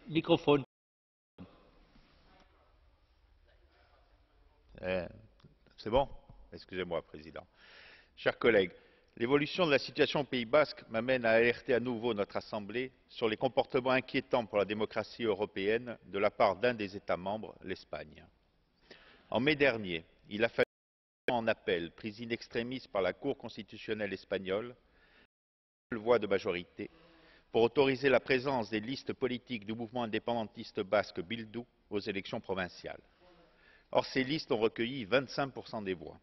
Mikrofon. C'est bon? Excusez-moi, Président. Chers collègues, l'évolution de la situation au Pays basque m'amène à alerter à nouveau notre Assemblée sur les comportements inquiétants pour la démocratie européenne de la part d'un des États membres, l'Espagne. En mai dernier, il a fallu en appel pris in extremis par la Cour constitutionnelle espagnole, seule voix de majorité, pour autoriser la présence des listes politiques du mouvement indépendantiste basque Bildu aux élections provinciales. Or, ces listes ont recueilli 25% des voix.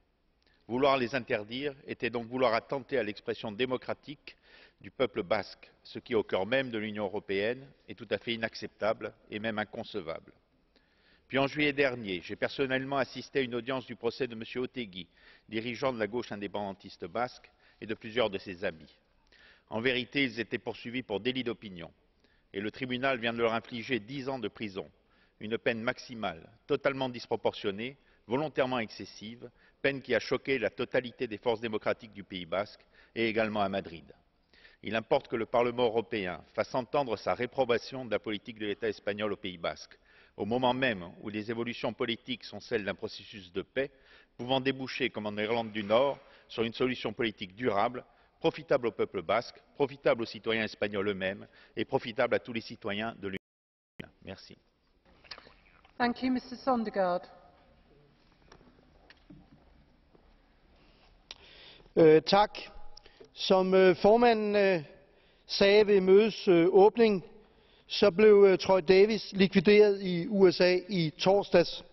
Vouloir les interdire était donc vouloir attenter à l'expression démocratique du peuple basque, ce qui, au cœur même de l'Union européenne, est tout à fait inacceptable et même inconcevable. Puis en juillet dernier, j'ai personnellement assisté à une audience du procès de M. Otegi, dirigeant de la gauche indépendantiste basque, et de plusieurs de ses amis. En vérité, ils étaient poursuivis pour délit d'opinion, et le tribunal vient de leur infliger 10 ans de prison, une peine maximale, totalement disproportionnée, volontairement excessive, peine qui a choqué la totalité des forces démocratiques du Pays basque et également à Madrid. Il importe que le Parlement européen fasse entendre sa réprobation de la politique de l'État espagnol au Pays basque, au moment même où les évolutions politiques sont celles d'un processus de paix, pouvant déboucher, comme en Irlande du Nord, sur une solution politique durable, profitable au peuple basque, profitable aux citoyens espagnols eux-mêmes et profitable à tous les citoyens de l'Union européenne. Merci. Thank you, Mr. Sondergaard. Tak. Som formanden sagde ved mødets åbning, så blev Troy Davis likvideret i USA i torsdags.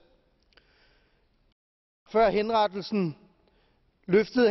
Før henrettelsen løftede